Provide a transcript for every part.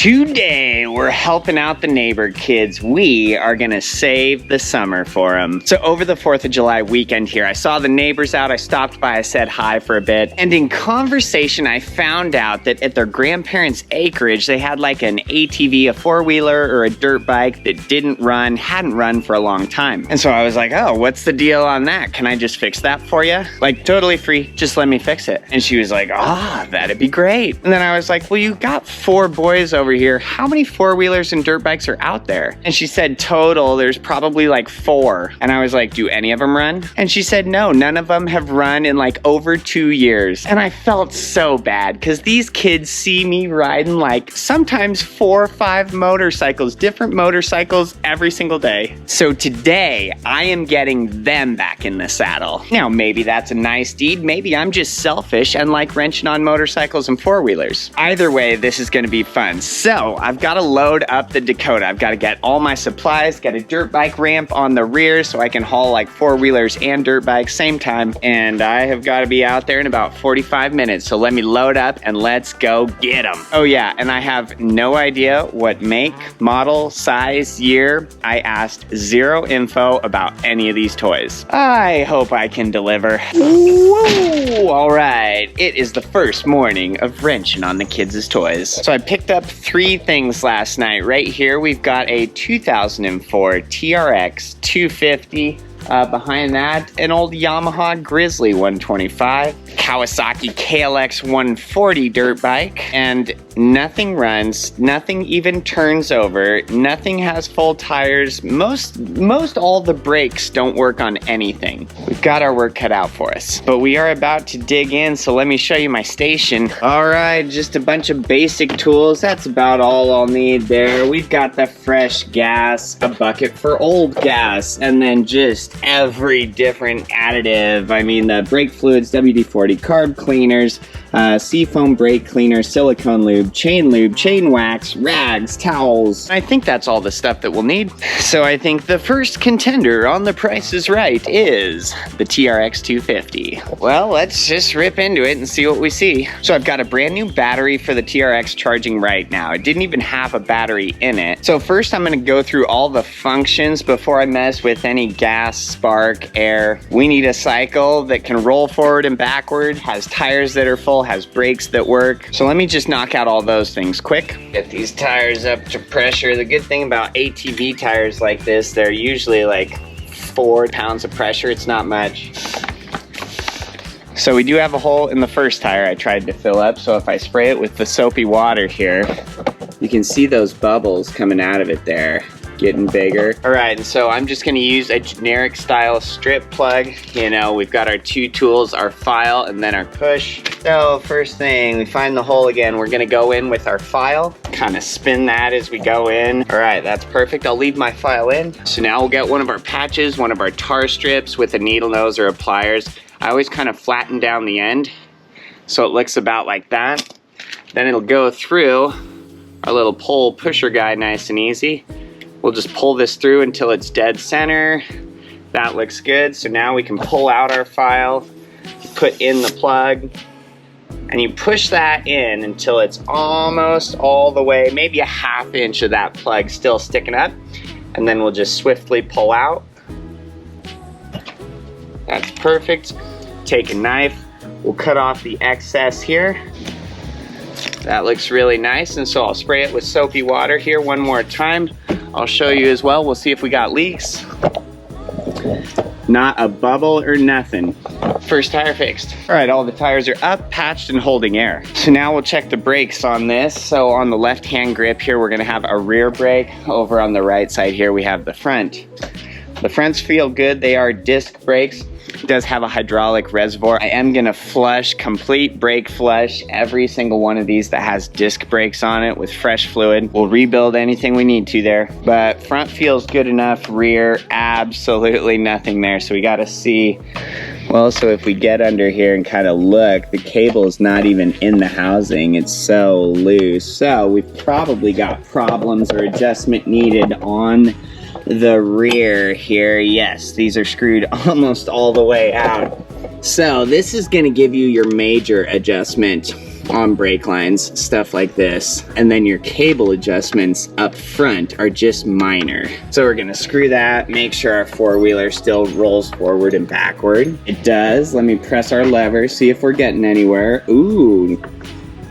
Today, we're helping out the neighbor kids. We are gonna save the summer for them. So over the 4th of July weekend here, I saw the neighbors out, I stopped by, I said hi for a bit, and in conversation, I found out that at their grandparents' acreage, they had like an ATV, a four-wheeler, or a dirt bike that hadn't run for a long time. And so I was like, oh, what's the deal on that? Can I just fix that for you? Like, totally free, just let me fix it. And she was like, that'd be great. And then I was like, well, you got 4 boys over here. How many four-wheelers and dirt bikes are out there? And she said total, there's probably like 4. And I was like, do any of them run? And she said, no, none of them have run in like over 2 years. And I felt so bad because these kids see me riding like sometimes 4 or 5 motorcycles, different motorcycles every single day. So today I am getting them back in the saddle. Now, maybe that's a nice deed. Maybe I'm just selfish and like wrenching on motorcycles and four-wheelers. Either way, this is going to be fun. So I've got to load up the Dakota. I've got to get all my supplies, get a dirt bike ramp on the rear so I can haul like four-wheelers and dirt bikes same time. And I have got to be out there in about 45 minutes. So let me load up and let's go get them. Oh yeah, and I have no idea what make, model, size, year. I asked 0 info about any of these toys. I hope I can deliver. Woo! All right, it is the first morning of wrenching on the kids' toys. So I picked up 3 things last night. Right here, we've got a 2004 TRX 250. Behind that, an old Yamaha Grizzly 125, Kawasaki KLX 140 dirt bike, and nothing runs, nothing even turns over, nothing has full tires, most all the brakes don't work on anything. We've got our work cut out for us, but we are about to dig in, so let me show you my station. All right, just a bunch of basic tools, that's about all I'll need there. We've got the fresh gas, a bucket for old gas, and then just every different additive. I mean, the brake fluids, WD-40, carb cleaners, seafoam brake cleaner, silicone lube, chain wax, rags, towels. I think that's all the stuff that we'll need. So I think the first contender on The Price is Right is the TRX 250. Well, let's just rip into it and see what we see. So I've got a brand new battery for the TRX charging right now. It didn't even have a battery in it. So first I'm gonna go through all the functions before I mess with any gas, spark, air. We need a cycle that can roll forward and backward, has tires that are full, has brakes that work. So let me just knock out all those things quick. Get these tires up to pressure. The good thing about ATV tires like this, they're usually like 4 pounds of pressure. It's not much. So we do have a hole in the first tire I tried to fill up. So if I spray it with the soapy water here, you can see those bubbles coming out of it there, getting bigger. All right, and so I'm just gonna use a generic style strip plug. You know, we've got our 2 tools, our file and then our push. So first thing, we find the hole again. We're gonna go in with our file, kind of spin that as we go in. All right, that's perfect. I'll leave my file in. So now we'll get one of our patches, one of our tar strips with a needle nose or a pliers. I always kind of flatten down the end so it looks about like that. Then it'll go through our little pole pusher guy nice and easy. We'll just pull this through until it's dead center. That looks good. So now we can pull out our file, put in the plug, and you push that in until it's almost all the way, maybe a ½ inch of that plug still sticking up. And then we'll just swiftly pull out. That's perfect. Take a knife, we'll cut off the excess here. That looks really nice, and so I'll spray it with soapy water here one more time. I'll show you as well. We'll see if we got leaks. Not a bubble or nothing. First tire fixed. All right, all the tires are up, patched, and holding air. So now we'll check the brakes on this. So on the left-hand grip here, we're gonna have a rear brake. Over on the right side here, we have the front. The fronts feel good. They are disc brakes. It does have a hydraulic reservoir. I am gonna flush, complete brake flush, every single one of these that has disc brakes on it with fresh fluid. We'll rebuild anything we need to there. But front feels good enough, rear, absolutely nothing there. So we gotta see, well, so if we get under here and kind of look, the cable is not even in the housing. It's so loose. So we've probably got problems or adjustment needed on the rear here. Yes, these are screwed almost all the way out. So this is going to give you your major adjustment. on brake lines, stuff like this. And then your cable adjustments up front are just minor. So we're gonna screw that, make sure our four-wheeler still rolls forward and backward. It does. Let me press our lever, see if we're getting anywhere. Ooh.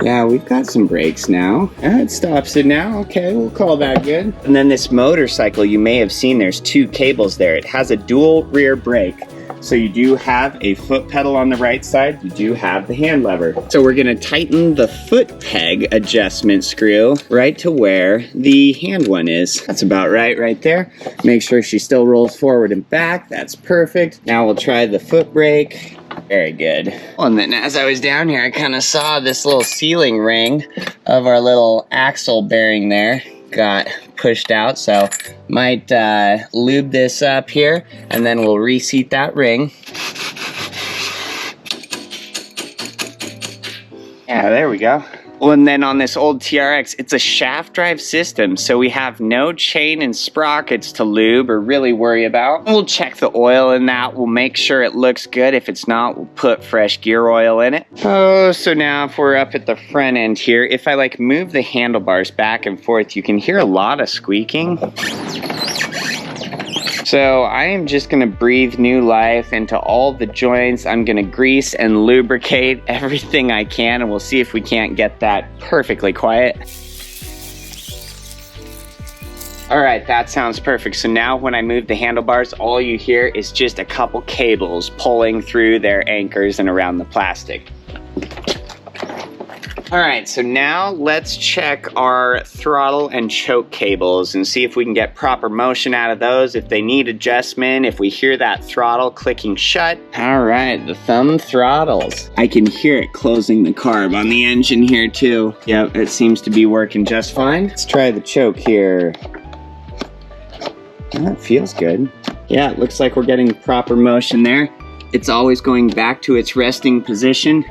Yeah, we've got some brakes now. It stops it now. Okay, we'll call that good. And then this motorcycle, you may have seen there's two cables there. It has a dual rear brake. So you do have a foot pedal on the right side. You do have the hand lever. So we're gonna tighten the foot peg adjustment screw right to where the hand one is. That's about right there. Make sure she still rolls forward and back. That's perfect. Now we'll try the foot brake. Very good. Well, and then as I was down here, I kind of saw this little sealing ring of our little axle bearing there got pushed out, so might lube this up here, and then we'll reseat that ring. Yeah, there we go. Well, and then on this old TRX, it's a shaft drive system, so we have no chain and sprockets to lube or really worry about. We'll check the oil in that. We'll make sure it looks good. If it's not, we'll put fresh gear oil in it. Oh, so now if we're up at the front end here, if I like move the handlebars back and forth, you can hear a lot of squeaking. So I am just gonna breathe new life into all the joints. I'm gonna grease and lubricate everything I can, and we'll see if we can't get that perfectly quiet. All right, that sounds perfect. So now when I move the handlebars, all you hear is just a couple cables pulling through their anchors and around the plastic. All right, so now let's check our throttle and choke cables and see if we can get proper motion out of those, if they need adjustment, if we hear that throttle clicking shut. All right, the thumb throttles. I can hear it closing the carb on the engine here too. Yep, it seems to be working just fine. Let's try the choke here. That feels good. Yeah, it looks like we're getting proper motion there. It's always going back to its resting position.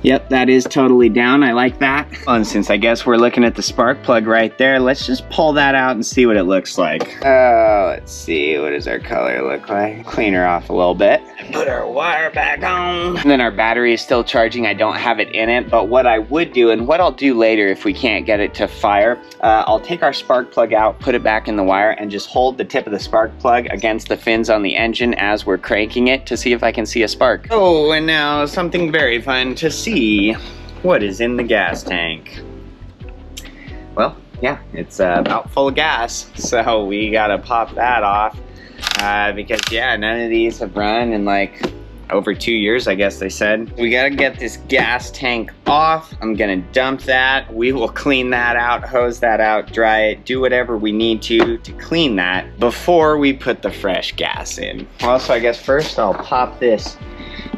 Yep, that is totally down. I like that. And since I guess we're looking at the spark plug right there, let's just pull that out and see what it looks like. Let's see, what does our color look like? Clean her off a little bit. Put our wire back on. And then our battery is still charging. I don't have it in it, but what I would do, and what I'll do later if we can't get it to fire, I'll take our spark plug out, put it back in the wire, and just hold the tip of the spark plug against the fins on the engine as we're cranking it to see if I can see a spark. Oh, and now something very fun to see. What is in the gas tank? Well, yeah, it's about full of gas, so we gotta pop that off because yeah, none of these have run in like over 2 years, I guess they said. We gotta get this gas tank off. I'm gonna dump that. We will clean that out, hose that out, dry it, do whatever we need to clean that before we put the fresh gas in. Also, I guess first I'll pop this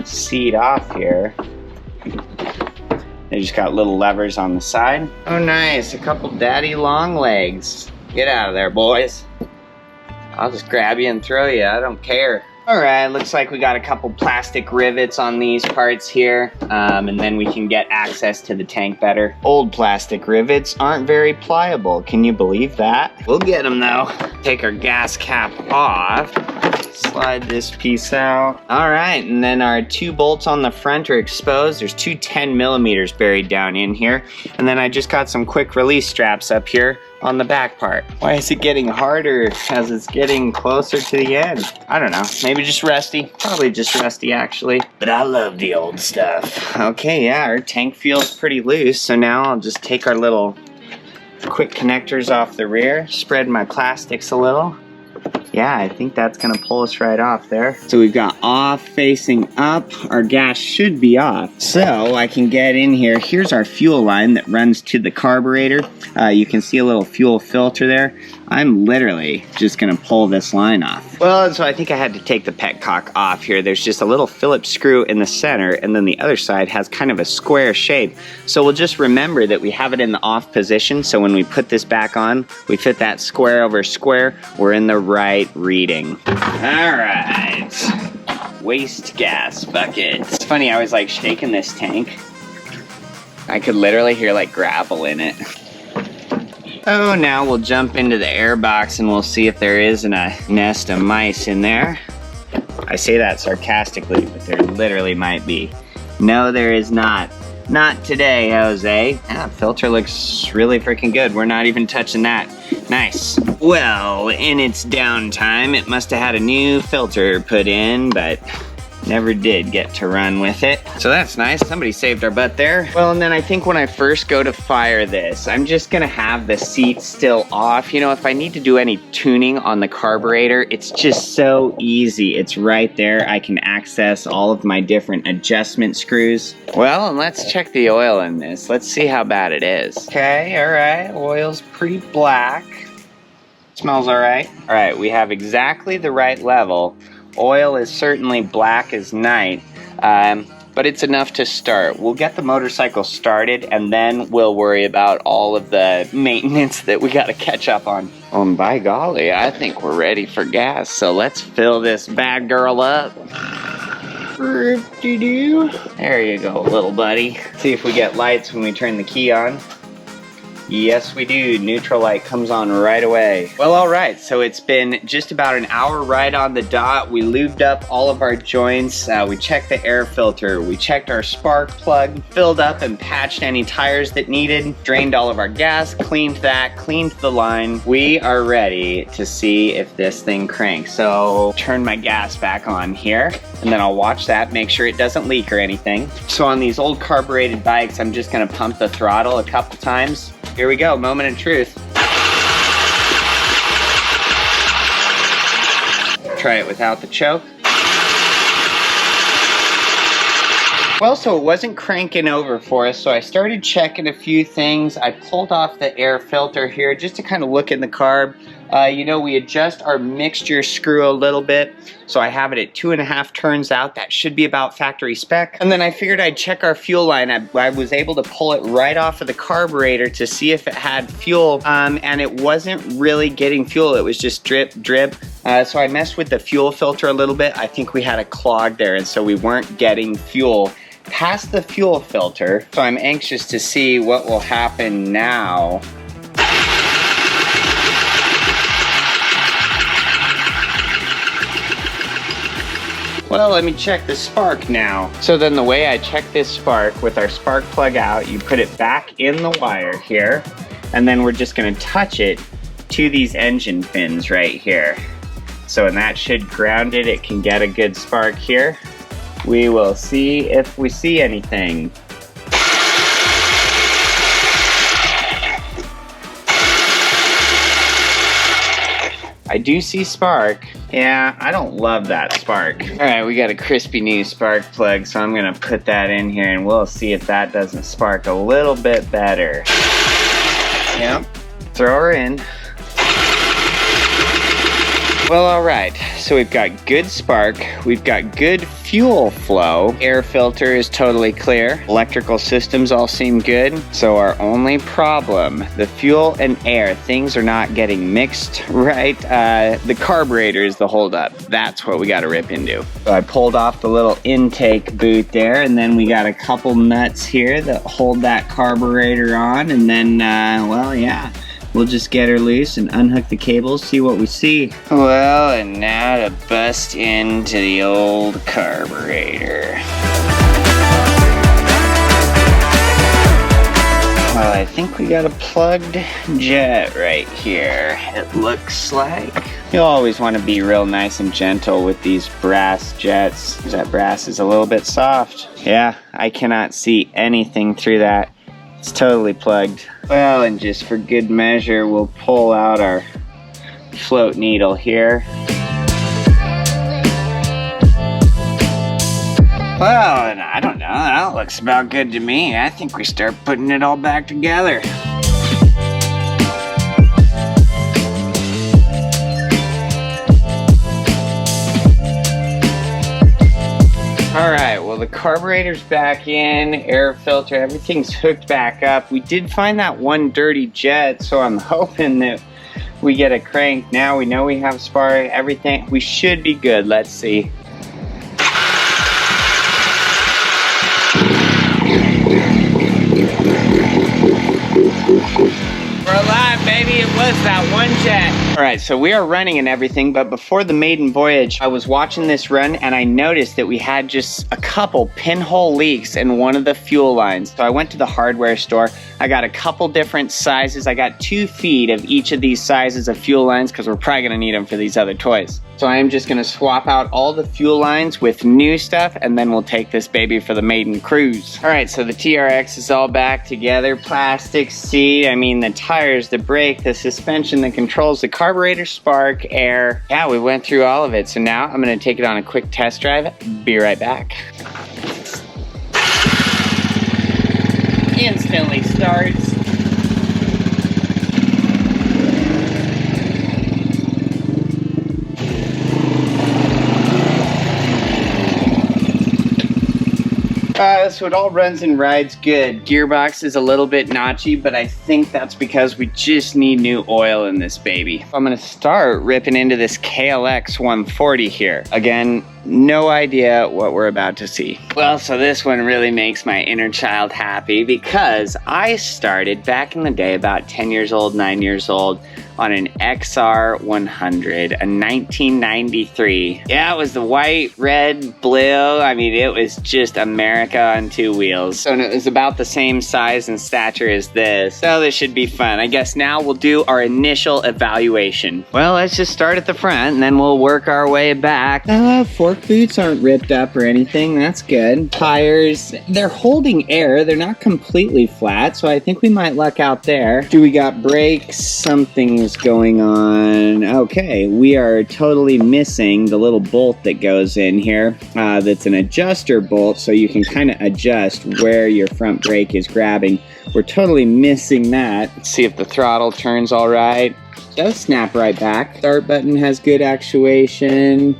seat off here. They just got little levers on the side. Oh nice, a couple daddy long legs. Get out of there, boys. I'll just grab you and throw you, I don't care. All right, looks like we got a couple plastic rivets on these parts here, and then we can get access to the tank better. Old plastic rivets aren't very pliable, can you believe that? We'll get them though. Take our gas cap off. Slide this piece out. All right, and then our 2 bolts on the front are exposed. There's 2 10mm buried down in here. And then I just got some quick release straps up here on the back part. Why is it getting harder as it's getting closer to the end? I don't know, maybe just rusty. Probably just rusty actually, but I love the old stuff. Okay, yeah, our tank feels pretty loose. So now I'll just take our little quick connectors off the rear, spread my plastics a little. Yeah, I think that's gonna pull us right off there. So we've got off facing up. Our gas should be off. So I can get in here. Here's our fuel line that runs to the carburetor. You can see a little fuel filter there. I'm literally just gonna pull this line off. Well, so I think I had to take the petcock off here. There's just a little Phillips screw in the center, and then the other side has kind of a square shape. So we'll just remember that we have it in the off position, so when we put this back on, we fit that square over square, we're in the right reading. All right, waste gas bucket. It's funny, I was like shaking this tank. I could literally hear like gravel in it. Oh, now we'll jump into the air box and we'll see if there isn't a nest of mice in there. I say that sarcastically, but there literally might be. No, there is not. Not today, Jose. That filter looks really freaking good. We're not even touching that. Nice. Well, in its downtime, it must have had a new filter put in, but never did get to run with it. So that's nice. Somebody saved our butt there. Well, and then I think when I first go to fire this, I'm just gonna have the seat still off. You know, if I need to do any tuning on the carburetor, it's just so easy. It's right there. I can access all of my different adjustment screws. Well, and let's check the oil in this. Let's see how bad it is. Okay, all right. Oil's pretty black. Smells all right. All right, we have exactly the right level. Oil is certainly black as night, but it's enough to start. We'll get the motorcycle started, and then we'll worry about all of the maintenance that we got to catch up on. And by golly, I think we're ready for gas, so let's fill this bad girl up. There you go, little buddy. See if we get lights when we turn the key on. Yes, we do. Neutral light comes on right away. Well, all right, so it's been just about an hour right on the dot. We lubed up all of our joints. We checked the air filter. We checked our spark plug, filled up and patched any tires that needed, drained all of our gas, cleaned that, cleaned the line. We are ready to see if this thing cranks. So turn my gas back on here, and then I'll watch that, make sure it doesn't leak or anything. So on these old carbureted bikes, I'm just gonna pump the throttle a couple times. Here we go, moment of truth. Try it without the choke. Well, so it wasn't cranking over for us, so I started checking a few things. I pulled off the air filter here just to kind of look in the carb. You know, we adjust our mixture screw a little bit, so I have it at 2.5 turns out. That should be about factory spec. And then I figured I'd check our fuel line. I was able to pull it right off of the carburetor to see if it had fuel, and it wasn't really getting fuel. It was just drip, drip. So I messed with the fuel filter a little bit. I think we had a clog there, and so we weren't getting fuel past the fuel filter. So I'm anxious to see what will happen now. Well, let me check the spark now. So then the way I check this spark with our spark plug out, you put it back in the wire here, and then we're just gonna touch it to these engine pins right here. So and that should ground it. It can get a good spark here. We will see if we see anything. I do see spark. Yeah, I don't love that spark. All right, we got a crispy new spark plug, so I'm gonna put that in here and we'll see if that doesn't spark a little bit better. Yep, throw her in. Well, all right, so we've got good spark, we've got good fuel flow, air filter is totally clear, electrical systems all seem good, so our only problem, the fuel and air, things are not getting mixed right. The carburetor is the holdup. That's what we gotta rip into. So I pulled off the little intake boot there, and then we got a couple nuts here that hold that carburetor on, and then, well, yeah. We'll just get her loose and unhook the cables, see what we see. Well, and now to bust into the old carburetor. Well, I think we got a plugged jet right here, it looks like. You'll always want to be real nice and gentle with these brass jets, because that brass is a little bit soft. Yeah, I cannot see anything through that. It's totally plugged. Well, and just for good measure, we'll pull out our float needle here. Well, and I don't know, that looks about good to me. I think we start putting it all back together. All right, well, the carburetor's back in, air filter, everything's hooked back up. We did find that one dirty jet, so I'm hoping that we get a crank. Now we know we have spark, everything. We should be good, let's see. We're alive, baby, it was that one jet. All right, so we are running and everything, but before the maiden voyage, I was watching this run and I noticed that we had just a couple pinhole leaks in one of the fuel lines. So I went to the hardware store. I got a couple different sizes. I got 2 feet of each of these sizes of fuel lines because we're probably gonna need them for these other toys. So I am just gonna swap out all the fuel lines with new stuff and then we'll take this baby for the maiden cruise. All right, so the TRX is all back together. Plastic seat, I mean the tires, the brake, the suspension, the controls, the carburetor, spark, air. Yeah, we went through all of it. So now I'm gonna take it on a quick test drive. Be right back. Instantly starts. So it all runs and rides good. Gearbox is a little bit notchy, but I think that's because we just need new oil in this baby. I'm gonna start ripping into this KLX 140 here. Again, no idea what we're about to see. Well, so this one really makes my inner child happy because I started back in the day, about 10 years old, 9 years old, on an XR 100, a 1993. Yeah, it was the white, red, blue. I mean, it was just America on 2 wheels. So it was about the same size and stature as this. So this should be fun. I guess now we'll do our initial evaluation. Well, let's just start at the front and then we'll work our way back. Fork boots aren't ripped up or anything. That's good. Tires, they're holding air. They're not completely flat, so I think we might luck out there. Do we got brakes? Something's going on. Okay, we are totally missing the little bolt that goes in here. That's an adjuster bolt, so you can kind of adjust where your front brake is grabbing. We're totally missing that. Let's see if the throttle turns all right. Does snap right back. Start button has good actuation.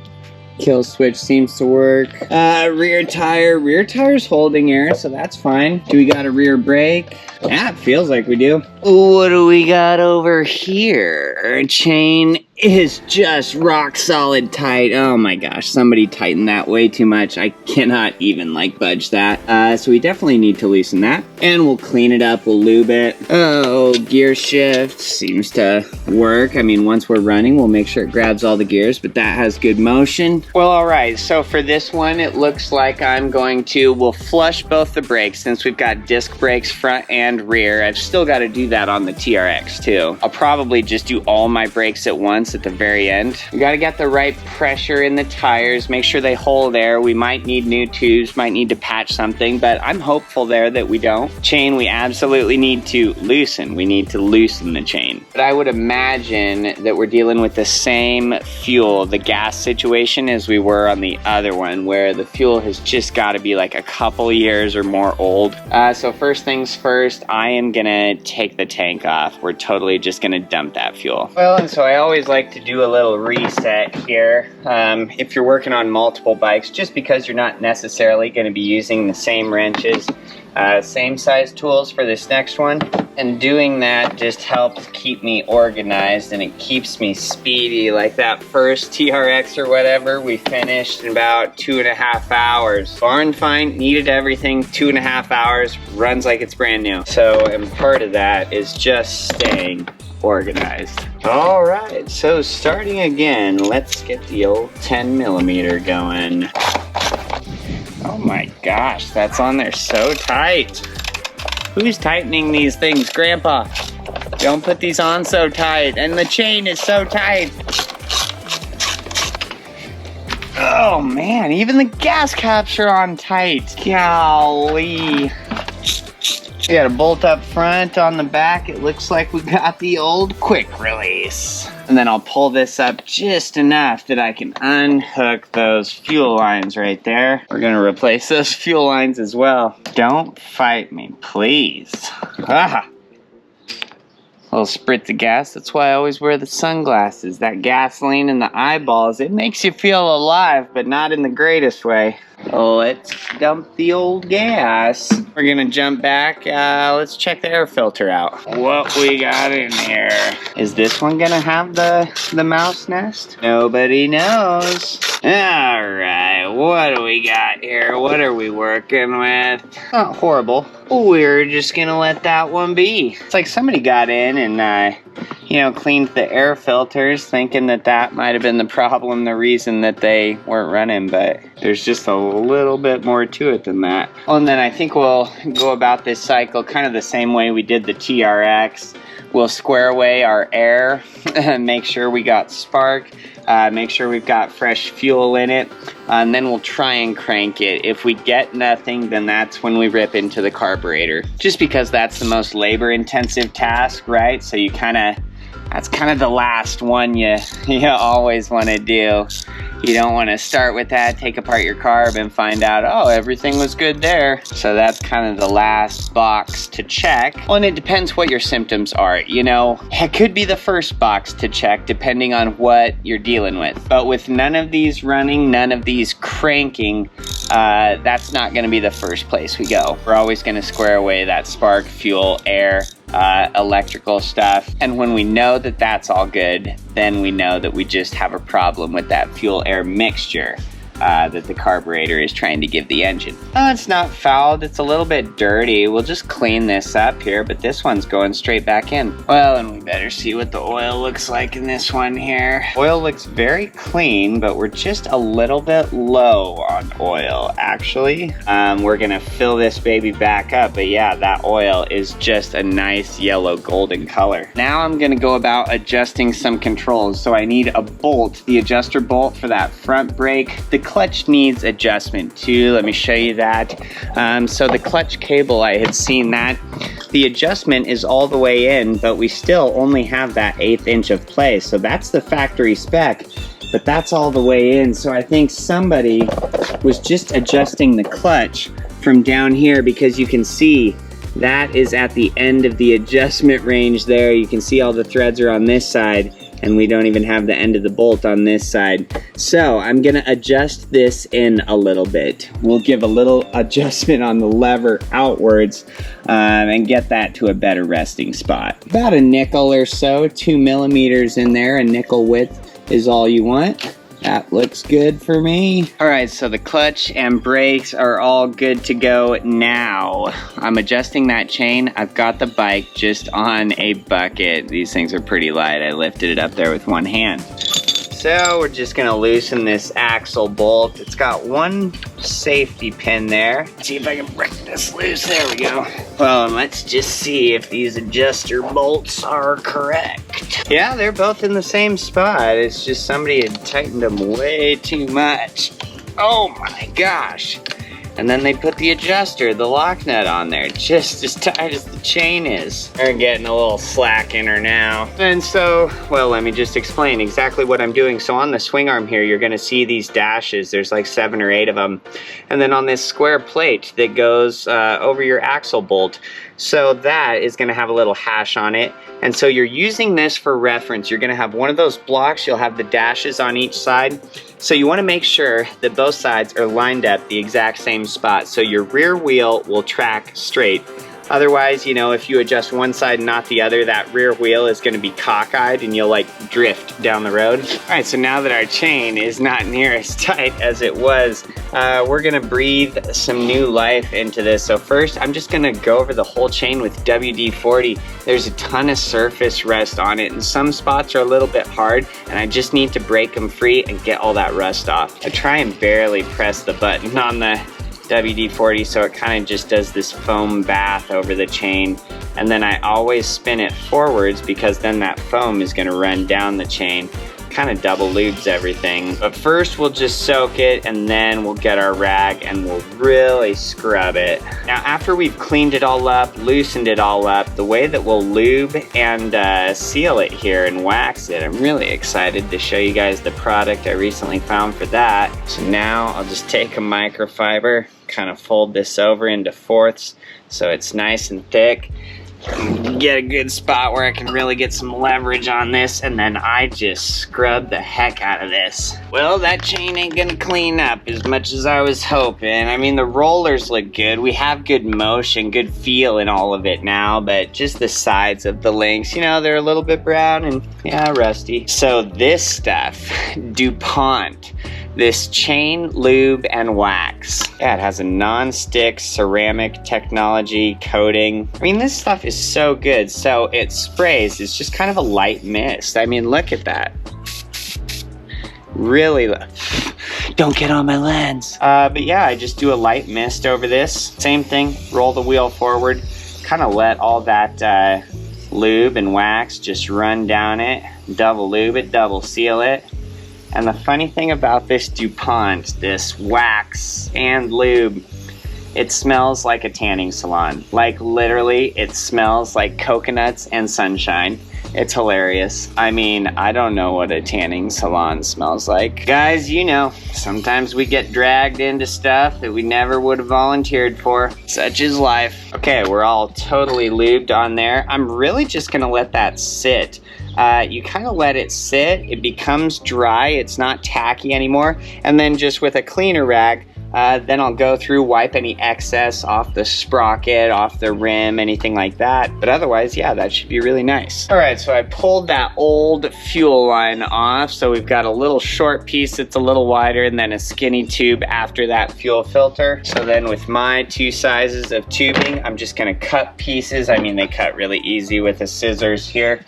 Kill switch seems to work. Rear tire's holding air, so that's fine. Do we got a rear brake? Yeah, it feels like we do. What do we got over here? Chain is just rock solid tight. Oh my gosh, somebody tightened that way too much. I cannot even like budge that. So we definitely need to loosen that. And we'll clean it up, we'll lube it. Oh, gear shift seems to work. I mean, once we're running, we'll make sure it grabs all the gears, but that has good motion. Well, all right, so for this one, it looks like we'll flush both the brakes since we've got disc brakes front and rear. I've still got to do that on the TRX too. I'll probably just do all my brakes at once at the very end. We got to get the right pressure in the tires, make sure they hold air. We might need new tubes, might need to patch something, but I'm hopeful there that we don't. Chain, we absolutely need to loosen. We need to loosen the chain. But I would imagine that we're dealing with the same fuel, the gas situation, as we were on the other one, where the fuel has just got to be like a couple years or more old. So first things first, I am gonna take the tank off. We're totally just gonna dump that fuel. Well, and so I always like to do a little reset here. If you're working on multiple bikes, just because you're not necessarily gonna be using the same wrenches, same size tools for this next one, and doing that just helps keep me organized and it keeps me speedy. Like that first TRX or whatever, we finished in about 2.5 hours. Barn find, needed everything, 2.5 hours, runs like it's brand new. So, and part of that is just staying organized. All right, so starting again, let's get the old 10mm going. Oh my gosh, that's on there so tight. Who's tightening these things? Grandpa, don't put these on so tight. And the chain is so tight. Oh man, even the gas caps are on tight. Golly. We got a bolt up front. On the back, it looks like we got the old quick release. And then I'll pull this up just enough that I can unhook those fuel lines right there. We're gonna replace those fuel lines as well. Don't fight me, please. Ah. A little spritz of gas. That's why I always wear the sunglasses. That gasoline in the eyeballs, it makes you feel alive, but not in the greatest way. Let's dump the old gas. We're gonna jump back. Let's check the air filter out. What we got in here? Is this one gonna have the mouse nest? Nobody knows. All right, what do we got here? What are we working with? Not horrible. We're just gonna let that one be. It's like somebody got in and, you know, cleaned the air filters thinking that that might have been the problem, the reason that they weren't running, but there's just a little bit more to it than that. Oh, and then I think we'll go about this cycle kind of the same way we did the TRX. We'll square away our air, make sure we got spark, make sure we've got fresh fuel in it, and then we'll try and crank it. If we get nothing, then that's when we rip into the carburetor. Just because that's the most labor-intensive task, right? So you that's kind of the last one you always want to do. You don't want to start with that, take apart your carb and find out, oh, everything was good there. So that's kind of the last box to check. Well, and it depends what your symptoms are. You know, it could be the first box to check depending on what you're dealing with. But with none of these running, none of these cranking, that's not going to be the first place we go. We're always going to square away that spark, fuel, air, electrical stuff. And when we know that that's all good, then we know that we just have a problem with that fuel air mixture that the carburetor is trying to give the engine. Oh, it's not fouled, it's a little bit dirty. We'll just clean this up here, but this one's going straight back in. Well, and we better see what the oil looks like in this one here. Oil looks very clean, but we're just a little bit low on oil, actually. We're gonna fill this baby back up, but yeah, that oil is just a nice yellow golden color. Now I'm gonna go about adjusting some controls. So I need a bolt, the adjuster bolt for that front brake. The clutch needs adjustment too. Let me show you that. So the clutch cable, I had seen that. The adjustment is all the way in, but we still only have that 1/8 inch of play. So that's the factory spec, but that's all the way in. So I think somebody was just adjusting the clutch from down here, because you can see that is at the end of the adjustment range there. You can see all the threads are on this side, and we don't even have the end of the bolt on this side. So I'm gonna adjust this in a little bit. We'll give a little adjustment on the lever outwards and get that to a better resting spot. About a nickel or so, 2 millimeters in there, a nickel width is all you want. That looks good for me. All right, so the clutch and brakes are all good to go now. I'm adjusting that chain. I've got the bike just on a bucket. These things are pretty light. I lifted it up there with one hand. So we're just gonna loosen this axle bolt. It's got one safety pin there. Let's see if I can break this loose. There we go. Well, and let's just see if these adjuster bolts are correct. Yeah, they're both in the same spot. It's just somebody had tightened them way too much. Oh my gosh. And then they put the adjuster, the lock nut on there, just as tight as the chain is. They're getting a little slack in her now. And so, well, let me just explain exactly what I'm doing. So on the swing arm here, you're gonna see these dashes. There's like 7 or 8 of them. And then on this square plate that goes over your axle bolt, so that is gonna have a little hash on it. And so you're using this for reference. You're gonna have one of those blocks, you'll have the dashes on each side. So you wanna make sure that both sides are lined up the exact same spot, so your rear wheel will track straight. Otherwise, you know, if you adjust one side and not the other, that rear wheel is gonna be cockeyed and you'll like drift down the road. All right, so now that our chain is not near as tight as it was, we're gonna breathe some new life into this. So first, I'm just gonna go over the whole chain with WD-40. There's a ton of surface rust on it, and some spots are a little bit hard, and I just need to break them free and get all that rust off. I try and barely press the button on the WD-40, so it kind of just does this foam bath over the chain, and then I always spin it forwards because then that foam is going to run down the chain. Kind of double lubes everything. But first we'll just soak it, and then we'll get our rag and we'll really scrub it. Now after we've cleaned it all up, loosened it all up, the way that we'll lube and seal it here and wax it, I'm really excited to show you guys the product I recently found for that. So now I'll just take a microfiber, kind of fold this over into fourths so it's nice and thick. Get a good spot where I can really get some leverage on this, and then I just scrub the heck out of this. Well, that chain ain't gonna clean up as much as I was hoping. I mean, the rollers look good. We have good motion, good feel in all of it now, but just the sides of the links, you know, they're a little bit brown and, yeah, rusty. So this stuff, DuPont this chain, lube, and wax. Yeah, it has a non-stick ceramic technology coating. I mean, this stuff is so good. So it sprays, it's just kind of a light mist. I mean, look at that. Really, don't get on my lens. But yeah, I just do a light mist over this. Same thing, roll the wheel forward, kind of let all that lube and wax just run down it, double lube it, double seal it. And the funny thing about this DuPont, this wax and lube, it smells like a tanning salon. Like literally, it smells like coconuts and sunshine. It's hilarious. I mean, I don't know what a tanning salon smells like. Guys, you know, sometimes we get dragged into stuff that we never would have volunteered for. Such is life. Okay, we're all totally lubed on there. I'm really just gonna let that sit. You kind of let it sit, it becomes dry, it's not tacky anymore, and then just with a cleaner rag, then I'll go through, wipe any excess off the sprocket, off the rim, anything like that. But otherwise, yeah, that should be really nice. All right, so I pulled that old fuel line off. So we've got a little short piece that's a little wider and then a skinny tube after that fuel filter. So then with my 2 sizes of tubing, I'm just gonna cut pieces. I mean, they cut really easy with the scissors here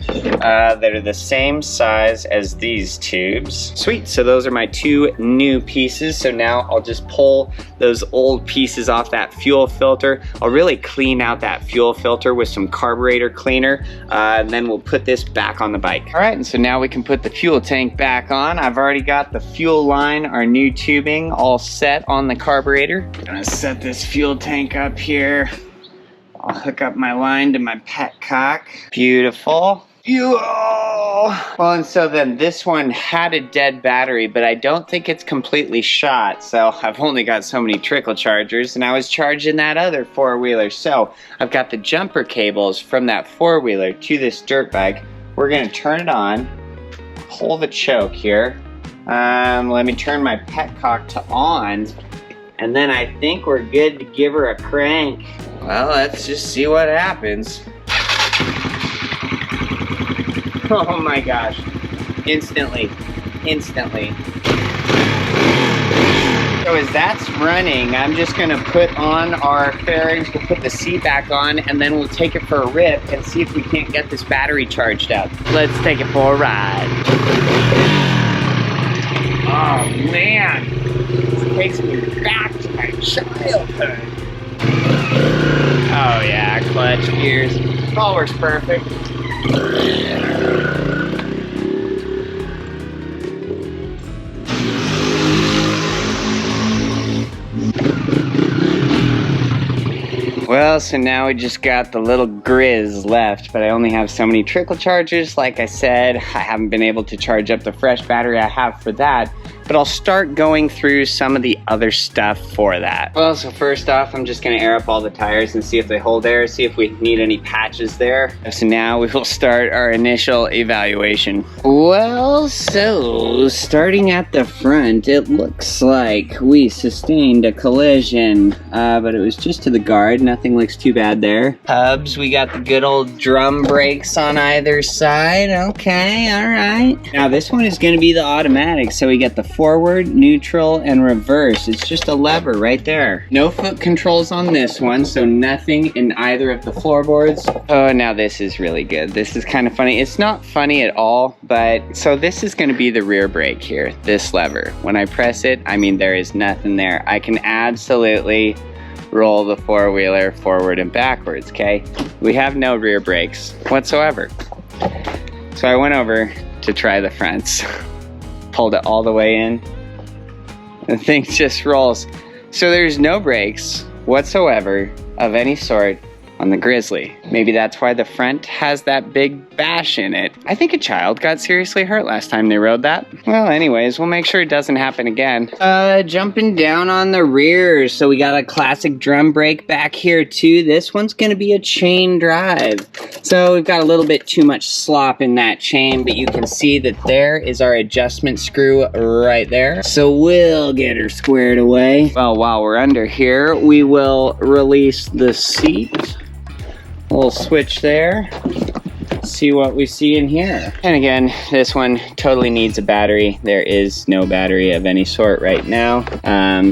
that are the same size as these tubes. Sweet, so those are my 2 new pieces. So now I'll just pull those old pieces off that fuel filter. I'll really clean out that fuel filter with some carburetor cleaner, and then we'll put this back on the bike. All right, and so now we can put the fuel tank back on. I've already got the fuel line, our new tubing, all set on the carburetor. I'm gonna set this fuel tank up here. I'll hook up my line to my petcock. Beautiful. Well, and so then this one had a dead battery, but I don't think it's completely shot. So I've only got so many trickle chargers, and I was charging that other 4-wheeler. So I've got the jumper cables from that 4-wheeler to this dirt bike. We're gonna turn it on, pull the choke here. Let me turn my petcock to on, and then I think we're good to give her a crank. Well, let's just see what happens. Oh my gosh, instantly. So as that's running, I'm just gonna put on our fairings, we'll put the seat back on, and then we'll take it for a rip and see if we can't get this battery charged up. Let's take it for a ride. Oh man, this takes me back to my childhood. Oh yeah, clutch, gears, all works perfect. Well, so now we just got the little Grizz left, but I only have so many trickle chargers. Like I said, I haven't been able to charge up the fresh battery I have for that, but I'll start going through some of the other stuff for that. Well, so first off, I'm just gonna air up all the tires and see if they hold air, see if we need any patches there. So now we will start our initial evaluation. Well, so starting at the front, it looks like we sustained a collision, but it was just to the guard. Nothing looks too bad there. Hubs, we got the good old drum brakes on either side. Okay, all right. Now this one is gonna be the automatic, so we get the forward, neutral, and reverse. It's just a lever right there. No foot controls on this one, so nothing in either of the floorboards. Oh, now this is really good. This is kind of funny. It's not funny at all, but so this is gonna be the rear brake here, this lever. When I press it, I mean, there is nothing there. I can absolutely roll the 4-wheeler forward and backwards, okay? We have no rear brakes whatsoever. So I went over to try the fronts. Pulled it all the way in. The thing just rolls. So there's no brakes whatsoever of any sort on the Grizzly. Maybe that's why the front has that big bash in it. I think a child got seriously hurt last time they rode that. Well, anyways, we'll make sure it doesn't happen again. Jumping down on the rear. So we got a classic drum brake back here too. This one's gonna be a chain drive. So we've got a little bit too much slop in that chain, but you can see that there is our adjustment screw right there. So we'll get her squared away. Well, while we're under here, we will release the seat. Little switch there. let's see what we see in here. And again, this one totally needs a battery. There is no battery of any sort right now.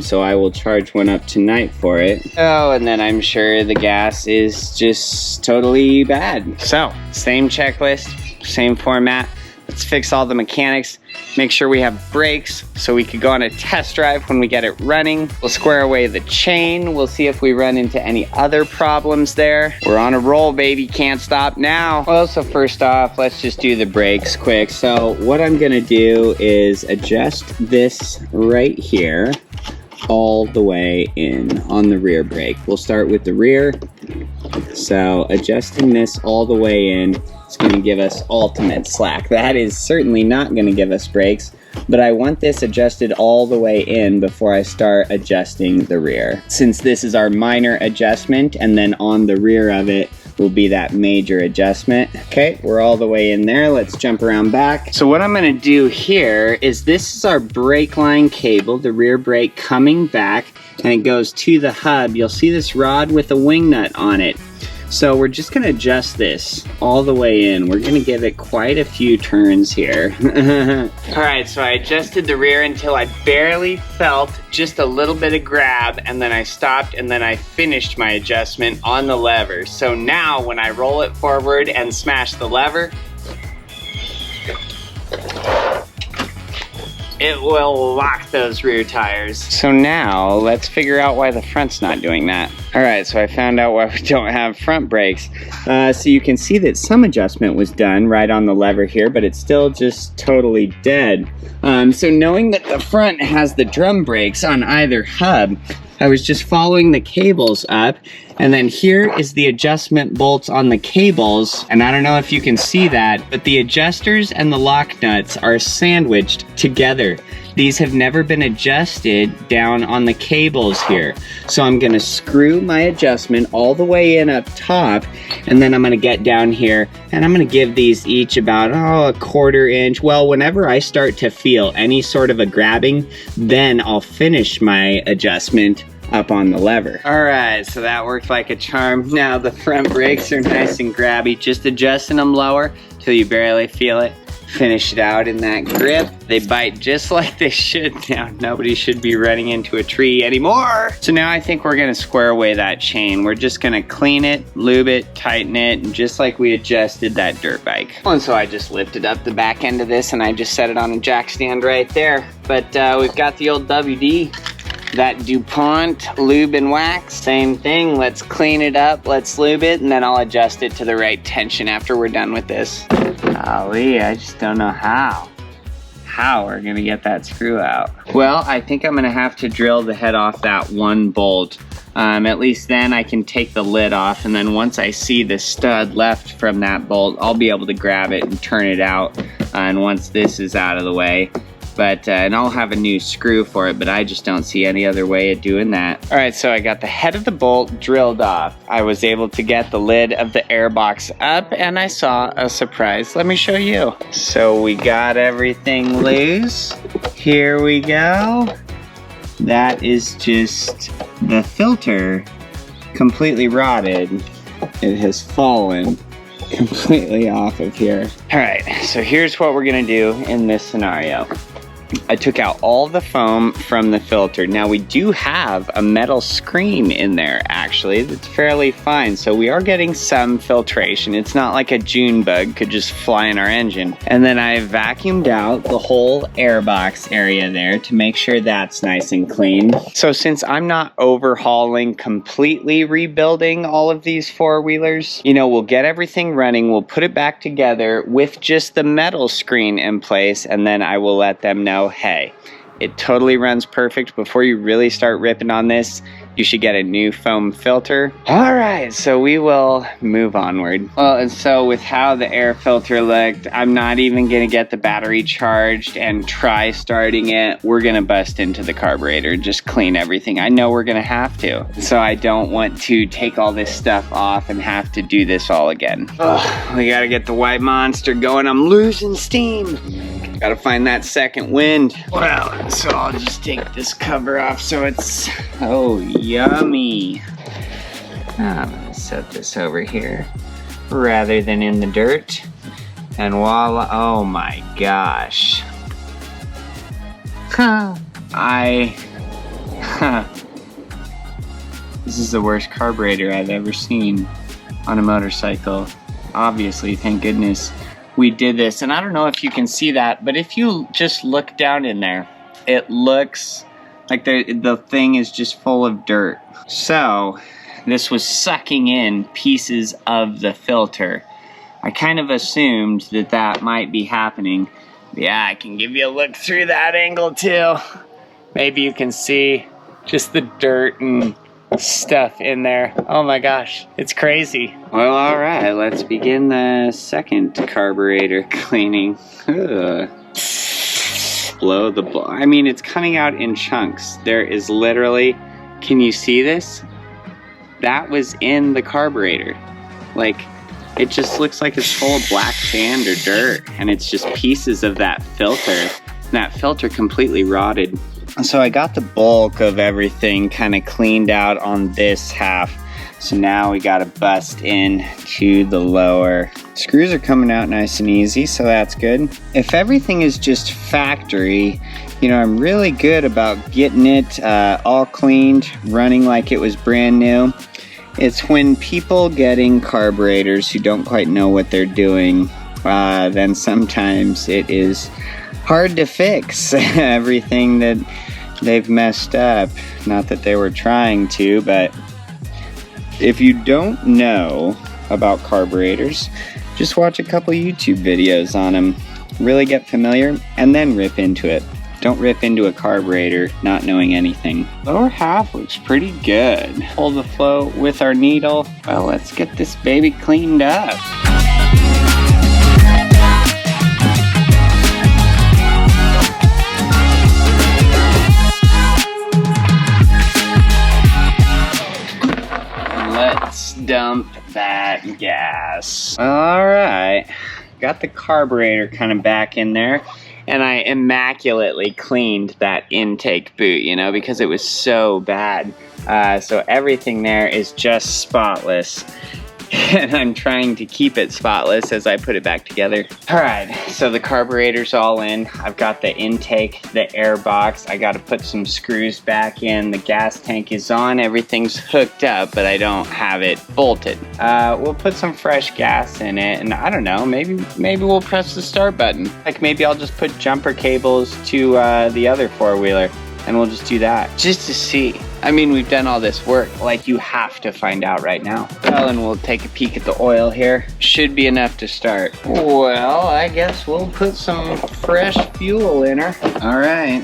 So I will charge one up tonight for it. Oh, and then I'm sure the gas is just totally bad. So, same checklist, same format. Let's fix all the mechanics, make sure we have brakes so we could go on a test drive when we get it running. We'll square away the chain. We'll see if we run into any other problems there. We're on a roll, baby. Can't stop now. Well, so first off, let's just do the brakes quick. So what I'm gonna do is adjust this right here all the way in on the rear brake. We'll start with the rear. So adjusting this all the way in, it's going to give us ultimate slack. That is certainly not going to give us brakes, but I want this adjusted all the way in before I start adjusting the rear. Since this is our minor adjustment, and then on the rear of it will be that major adjustment. Okay, we're all the way in there. Let's jump around back. So what I'm going to do here is this is our brake line cable, the rear brake coming back, and it goes to the hub. You'll see this rod with a wing nut on it. So we're just gonna adjust this all the way in. We're gonna give it quite a few turns here. All right, so I adjusted the rear until I barely felt just a little bit of grab, and then I stopped, and then I finished my adjustment on the lever. So now when I roll it forward and smash the lever, it will lock those rear tires. So now let's figure out why the front's not doing that. All right, so I found out why we don't have front brakes. So you can see that some adjustment was done right on the lever here, but it's still just totally dead. So knowing that the front has the drum brakes on either hub, I was just following the cables up, and then here is the adjustment bolts on the cables, and I don't know if you can see that, but the adjusters and the lock nuts are sandwiched together. These have never been adjusted down on the cables here. So I'm gonna screw my adjustment all the way in up top, and then I'm gonna get down here, and I'm gonna give these each about, a 1/4 inch. Well, whenever I start to feel any sort of a grabbing, then I'll finish my adjustment up on the lever. All right, so that worked like a charm. Now the front brakes are nice and grabby. Just adjusting them lower till you barely feel it. Finish it out in that grip. They bite just like they should now. Nobody should be running into a tree anymore. So now I think we're gonna square away that chain. We're just gonna clean it, lube it, tighten it, and just like we adjusted that dirt bike. And so I just lifted up the back end of this and I just set it on a jack stand right there. But we've got the old WD. That DuPont lube and wax, same thing. Let's clean it up, let's lube it, and then I'll adjust it to the right tension after we're done with this. Golly, I just don't know how we're gonna get that screw out. Well, I think I'm gonna have to drill the head off that one bolt. At least then I can take the lid off, and then once I see the stud left from that bolt, I'll be able to grab it and turn it out. And once this is out of the way, and I'll have a new screw for it, but I just don't see any other way of doing that. All right, so I got the head of the bolt drilled off. I was able to get the lid of the air box up, and I saw a surprise. Let me show you. So we got everything loose. Here we go. That is just the filter completely rotted. It has fallen completely off of here. All right, so here's what we're gonna do in this scenario. I took out all the foam from the filter. Now we do have a metal screen in there actually that's fairly fine, so we are getting some filtration. It's not like a June bug could just fly in our engine. And then I vacuumed out the whole air box area there to make sure that's nice and clean. So since I'm not overhauling, completely rebuilding all of these four-wheelers, you know, we'll get everything running, we'll put it back together with just the metal screen in place, and then I will let them know, hey, it totally runs perfect. Before you really start ripping on this, you should get a new foam filter. All right, so we will move onward. Well, and so with how the air filter looked, I'm not even gonna get the battery charged and try starting it. We're gonna bust into the carburetor, just clean everything. I know we're gonna have to. So I don't want to take all this stuff off and have to do this all again. Oh, we gotta get the white monster going. I'm losing steam. Gotta find that second wind. Well, so I'll just take this cover off so it's, oh, yummy. I'm gonna set this over here. rather than in the dirt. And voila, oh my gosh. This is the worst carburetor I've ever seen on a motorcycle. Obviously, thank goodness we did this. And I don't know if you can see that, but if you just look down in there, it looks like the thing is just full of dirt. So this was sucking in pieces of the filter. I kind of assumed that that might be happening. Yeah, I can give you a look through that angle too. Maybe you can see just the dirt and stuff in there. Oh my gosh, it's crazy. Well, all right, let's begin the second carburetor cleaning. Ugh. I mean, it's coming out in chunks. There is literally, can you see this? That was in the carburetor. Like, it just looks like it's full of black sand or dirt, and it's just pieces of that filter. That filter completely rotted. So I got the bulk of everything kind of cleaned out on this half. So now we got to bust in to the lower. Screws are coming out nice and easy, so that's good. If everything is just factory, you know, I'm really good about getting it all cleaned, running like it was brand new. It's when people getting carburetors who don't quite know what they're doing, then sometimes it is hard to fix everything that they've messed up. Not that they were trying to, but if you don't know about carburetors, just watch a couple YouTube videos on them. Really get familiar and then rip into it. Don't rip into a carburetor not knowing anything. Lower half looks pretty good. Hold the flow with our needle. Well, let's get this baby cleaned up. Let's dump that gas. All right, got the carburetor kind of back in there. And I immaculately cleaned that intake boot, you know, because it was so bad. So everything there is just spotless. And I'm trying to keep it spotless as I put it back together. All right, so the carburetor's all in. I've got the intake, the air box. I gotta put some screws back in. The gas tank is on. Everything's hooked up, but I don't have it bolted. We'll put some fresh gas in it, and I don't know, maybe we'll press the start button. Like maybe I'll just put jumper cables to the other four-wheeler, and we'll just do that, just to see. I mean, we've done all this work, like you have to find out right now. Well, and we'll take a peek at the oil here. Should be enough to start. Well, I guess we'll put some fresh fuel in her. All right,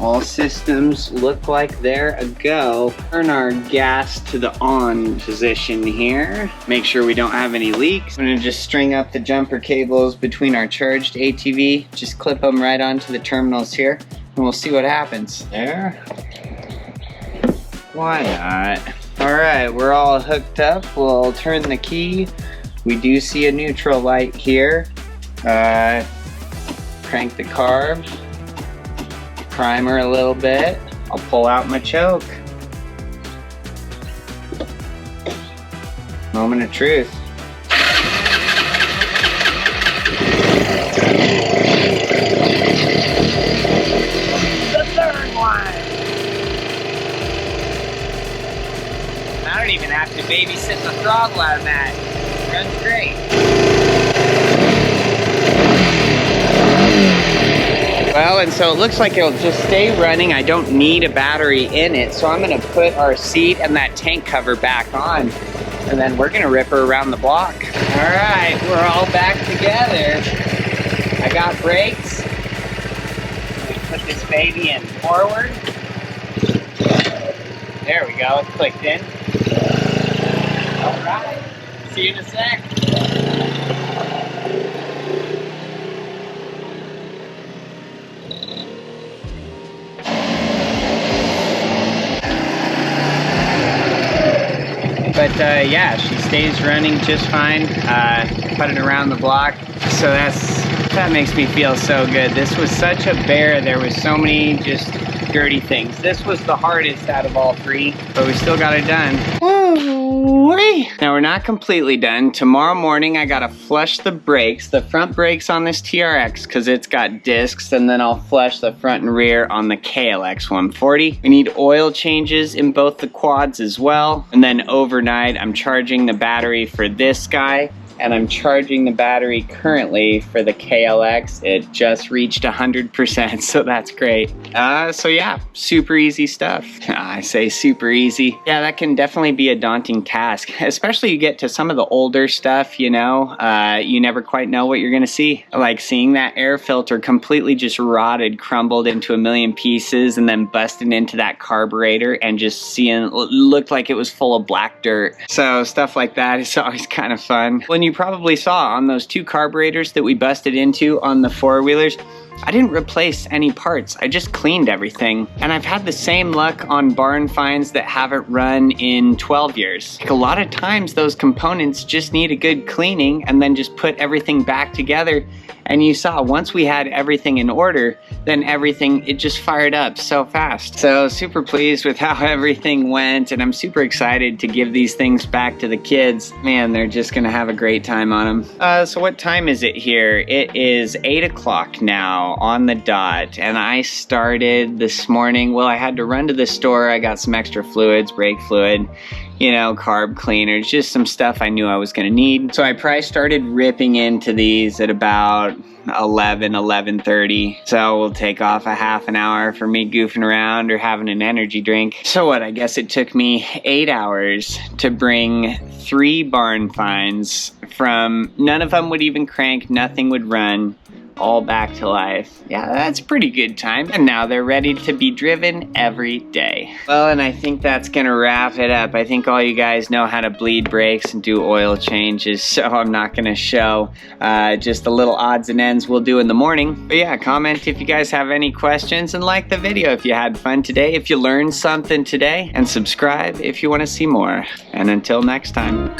all systems look like they're a go. Turn our gas to the on position here. Make sure we don't have any leaks. I'm gonna just string up the jumper cables between our charged ATV. Just clip them right onto the terminals here, and we'll see what happens. There. Why not? All right, we're all hooked up. We'll turn the key. We do see a neutral light here. Crank the carb. Primer a little bit. I'll pull out my choke. Moment of truth. The third one. I don't even have to babysit the throttle out of that. It runs great. Well, and so it looks like it'll just stay running. I don't need a battery in it, so I'm gonna put our seat and that tank cover back on, and then we're gonna rip her around the block. All right, we're all back together. I got brakes. We put this baby in forward. There we go, it's clicked in. All right, see you in a sec. But yeah, she stays running just fine. Put it around the block. So that makes me feel so good. This was such a bear. There was so many just dirty things. This was the hardest out of all three, but we still got it done. Woo-wee. Now we're not completely done. Tomorrow morning I gotta flush the brakes, the front brakes on this TRX because it's got discs, and then I'll flush the front and rear on the KLX 140. We need oil changes in both the quads as well. And then overnight I'm charging the battery for this guy, and I'm charging the battery currently for the KLX. It just reached 100%, so that's great. So yeah, super easy stuff. I say super easy. Yeah, that can definitely be a daunting task, especially you get to some of the older stuff, you know, you never quite know what you're gonna see. Like seeing that air filter completely just rotted, crumbled into a million pieces, and then busted into that carburetor and just seeing, it looked like it was full of black dirt. So stuff like that is always kind of fun. When you probably saw on those two carburetors that we busted into on the four-wheelers, I didn't replace any parts, I just cleaned everything. And I've had the same luck on barn finds that haven't run in 12 years. Like a lot of times those components just need a good cleaning and then just put everything back together. And you saw, once we had everything in order, then everything, it just fired up so fast. So super pleased with how everything went, and I'm super excited to give these things back to the kids. Man, they're just gonna have a great time on them. So what time is it here? It is 8 o'clock now on the dot, and I started this morning. Well, I had to run to the store. I got some extra fluids, brake fluid, you know, carb cleaners, just some stuff I knew I was gonna need. So I probably started ripping into these at about 11:30. So we'll take off a half an hour for me goofing around or having an energy drink. So what, I guess it took me 8 hours to bring 3 barn finds from, none of them would even crank, nothing would run, all back to life. Yeah, that's a pretty good time. And now they're ready to be driven every day. Well, and I think that's gonna wrap it up. I think all you guys know how to bleed brakes and do oil changes, so I'm not gonna show just the little odds and ends we'll do in the morning. But yeah, comment if you guys have any questions, and like the video if you had fun today, if you learned something today, and subscribe if you wanna see more. And until next time.